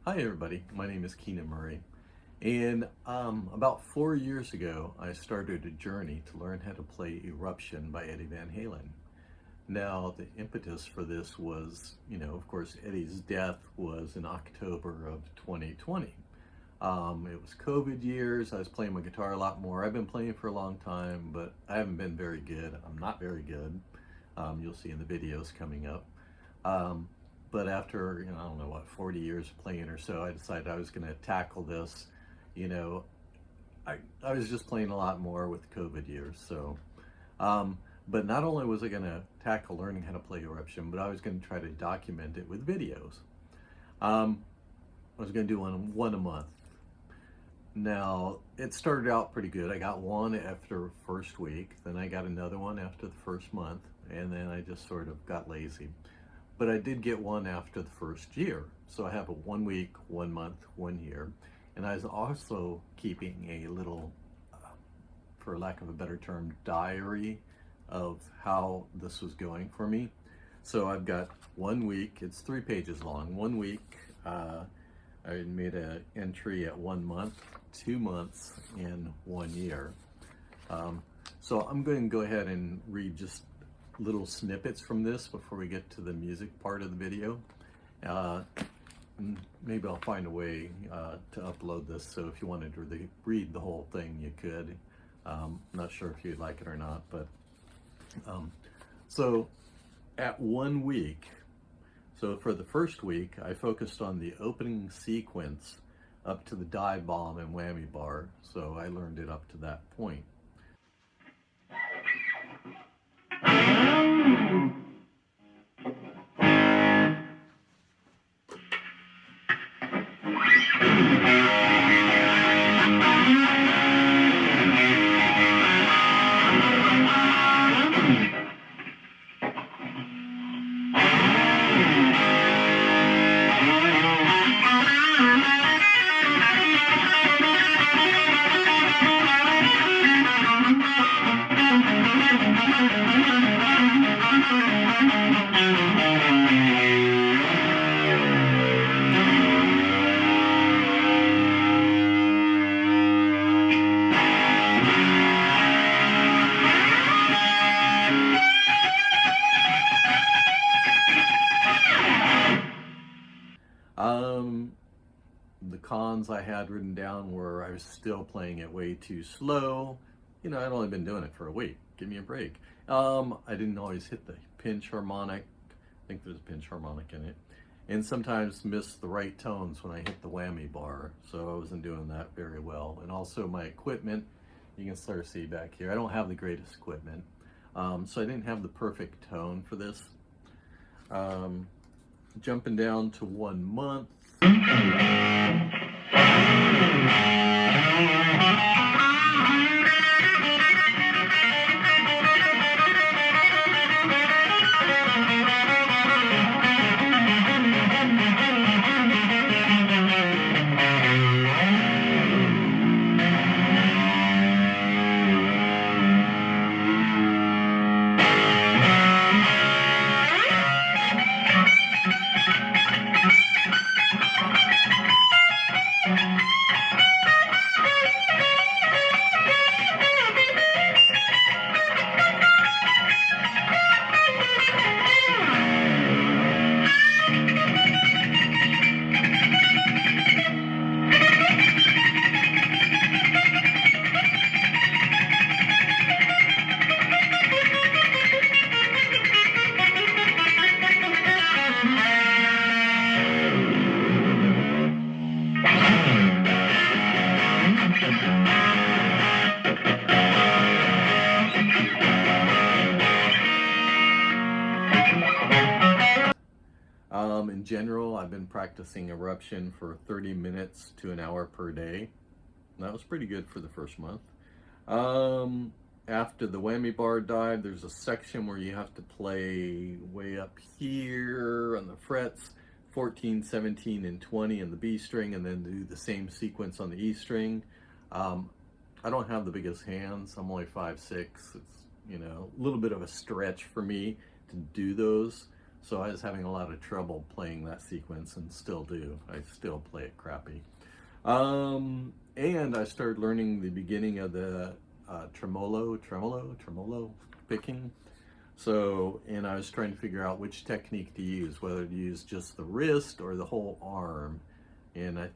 Hi everybody, my name is Keenan Murray, and about 4 years ago I started a journey to learn how to play Eruption by Eddie Van Halen. Now the impetus for this was, of course Eddie's death was in October of 2020. It was COVID years. I was playing my guitar a lot more. I've been playing for a long time, but I haven't been very good. I'm not very good. You'll see in the videos coming up. But after, I don't know what, 40 years of playing or so, I decided I was going to tackle this. You know, I was just playing a lot more with COVID years. So, but not only was I going to tackle learning how to play Eruption, but I was going to try to document it with videos. I was going to do one a month. Now, it started out pretty good. I got one after first week, then I got another one after the first month, and then I just sort of got lazy. But I did get one after the first year. So I have a 1 week, 1 month, 1 year. And I was also keeping a little, for lack of a better term, diary of how this was going for me. So I've got 1 week, it's 3 pages long. 1 week, I made an entry at 1 month, 2 months, and 1 year. So I'm going to go ahead and read just little snippets from this before we get to the music part of the video. Maybe I'll find a way to upload this, so if you wanted to read the whole thing, you could. I'm not sure if you'd like it or not, but so at 1 week, so for the first week, I focused on the opening sequence up to the dive bomb and whammy bar, so I learned it up to that point. The cons I had written down were I was still playing it way too slow. I'd only been doing it for a week. Give me a break. I didn't always hit the pinch harmonic. I think there's a pinch harmonic in it. And sometimes missed the right tones when I hit the whammy bar. So I wasn't doing that very well. And also my equipment, you can sort of see back here, I don't have the greatest equipment. So I didn't have the perfect tone for this. Jumping down to 1 month. In general, I've been practicing Eruption for 30 minutes to an hour per day. That was pretty good for the first month. After the whammy bar dive, there's a section where you have to play way up here on the frets, 14, 17, and 20 in the B string, and then do the same sequence on the E string. I don't have the biggest hands. I'm only 5'6". It's, a little bit of a stretch for me to do those. So I was having a lot of trouble playing that sequence, and still do. I still play it crappy. And I started learning the beginning of the tremolo picking. So, and I was trying to figure out which technique to use, whether to use just the wrist or the whole arm. And I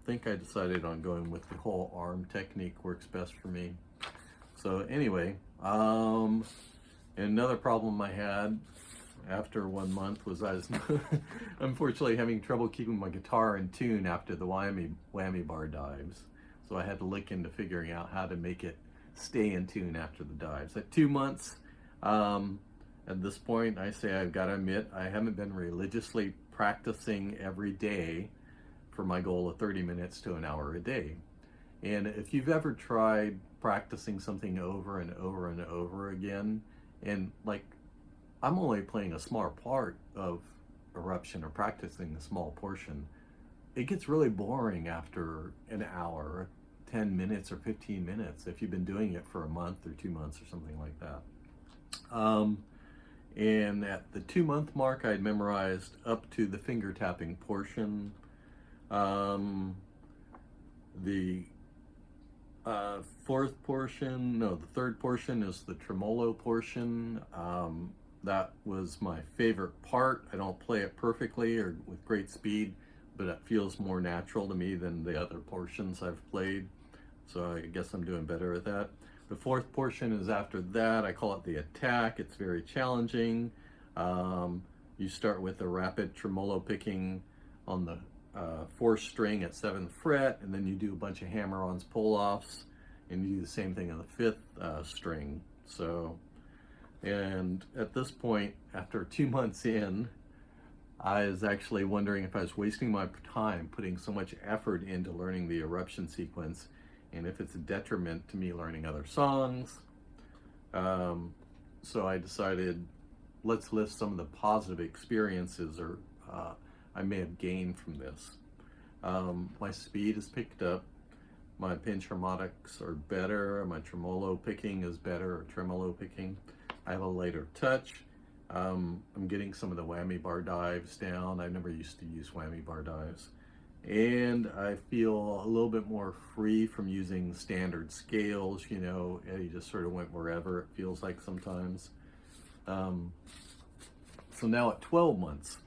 think I decided on going with the whole arm technique, works best for me. So anyway, another problem I had after 1 month was I was unfortunately having trouble keeping my guitar in tune after the whammy bar dives. So I had to look into figuring out how to make it stay in tune after the dives. At 2 months, at this point, I say I've got to admit I haven't been religiously practicing every day for my goal of 30 minutes to an hour a day. And if you've ever tried practicing something over and over and over again, and like, I'm only playing a small part of Eruption or practicing a small portion, it gets really boring after an hour, 10 minutes or 15 minutes if you've been doing it for a month or 2 months or something like that. And at the 2-month mark, I'd memorized up to the finger tapping portion. The third portion is the tremolo portion. That was my favorite part. I don't play it perfectly or with great speed, but it feels more natural to me than the other portions I've played. So I guess I'm doing better at that. The fourth portion is after that. I call it the attack. It's very challenging. You start with a rapid tremolo picking on the 4th string at 7th fret, and then you do a bunch of hammer-ons, pull-offs, and you do the same thing on the 5th string. So, and at this point, after 2 months in, I was actually wondering if I was wasting my time putting so much effort into learning the Eruption sequence, and if it's a detriment to me learning other songs. So I decided, let's list some of the positive experiences or I may have gained from this. My speed is picked up, my pinch harmonics are better, my tremolo picking is better, or tremolo picking. I have a lighter touch. I'm getting some of the whammy bar dives down. I never used to use whammy bar dives. And I feel a little bit more free from using standard scales. You know, Eddie just sort of went wherever it feels like sometimes. So now at 12 months,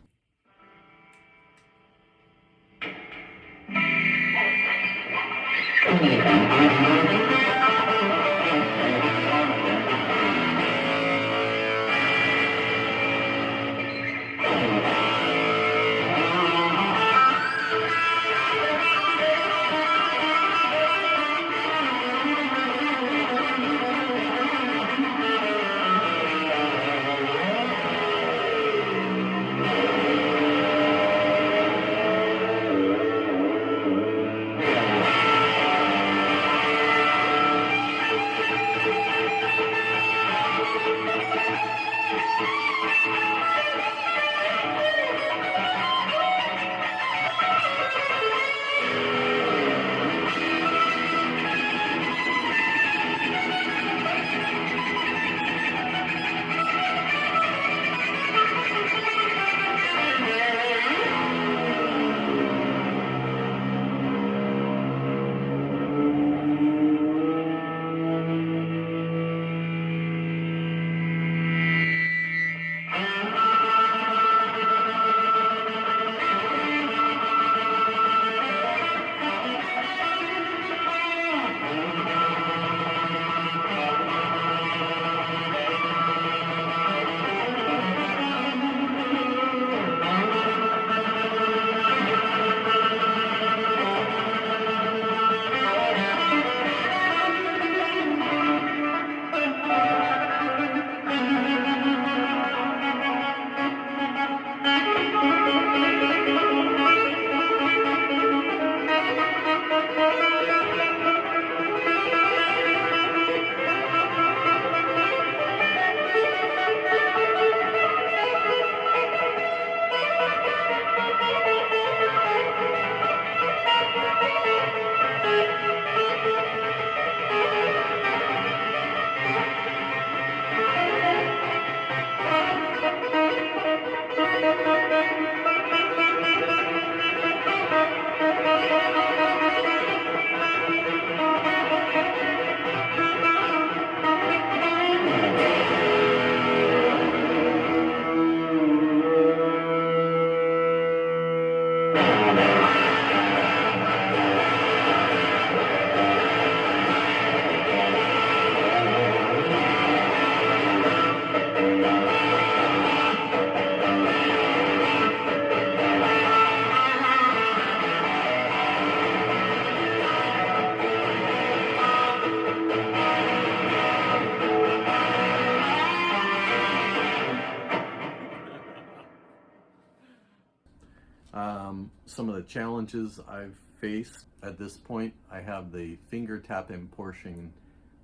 Some of the challenges I've faced at this point, I have the finger tapping portion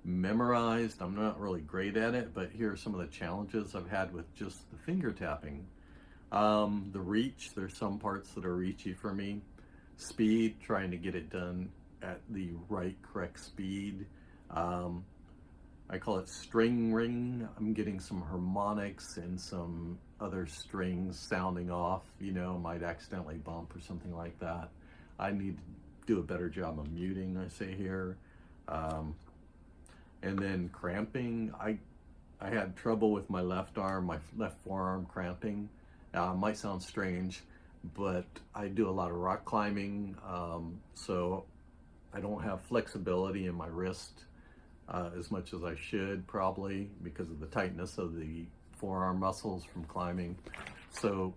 memorized. I'm not really great at it, but here are some of the challenges I've had with just the finger tapping. The reach, there's some parts that are reachy for me. Speed, trying to get it done at the right, correct speed. I call it string ring. I'm getting some harmonics and some other strings sounding off, you know, might accidentally bump or something like that. I need to do a better job of muting, I say here. And then cramping. I had trouble with my left arm, my left forearm cramping. Might sound strange, but I do a lot of rock climbing, so I don't have flexibility in my wrist as much as I should, probably because of the tightness of the forearm muscles from climbing. So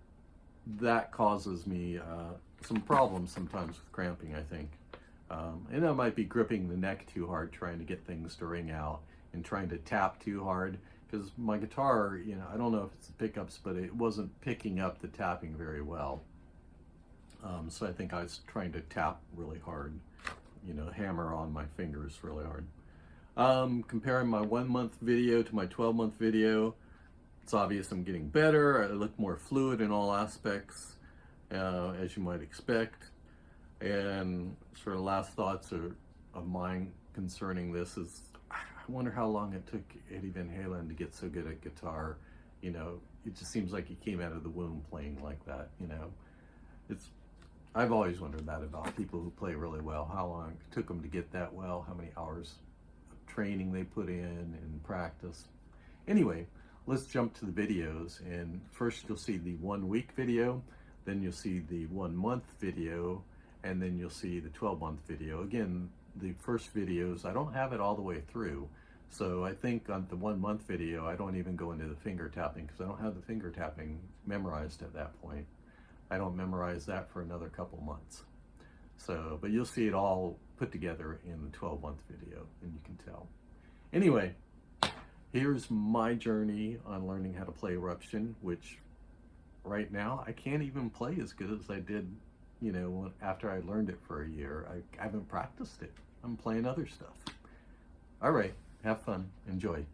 that causes me some problems sometimes with cramping, I think. And I might be gripping the neck too hard, trying to get things to ring out and trying to tap too hard, because my guitar, you know, I don't know if it's the pickups, but it wasn't picking up the tapping very well. So I think I was trying to tap really hard, you know, hammer on my fingers really hard. Comparing my 1 month video to my 12-month video, it's obvious I'm getting better. I look more fluid in all aspects, as you might expect. And sort of last thoughts of mine concerning this is, I wonder how long it took Eddie Van Halen to get so good at guitar. You know, it just seems like he came out of the womb playing like that, you know. I've always wondered that about people who play really well, how long it took them to get that well, how many hours of training they put in and practice. Anyway, let's jump to the videos, and first you'll see the 1 week video, then you'll see the 1 month video, and then you'll see the 12-month video. Again, the first videos, I don't have it all the way through, so I think on the 1 month video I don't even go into the finger tapping because I don't have the finger tapping memorized at that point. I don't memorize that for another couple months. So, but you'll see it all put together in the 12-month video, and you can tell. Anyway, here's my journey on learning how to play Eruption, which right now I can't even play as good as I did, you know, after I learned it for a year. I haven't practiced it. I'm playing other stuff. All right, have fun, enjoy.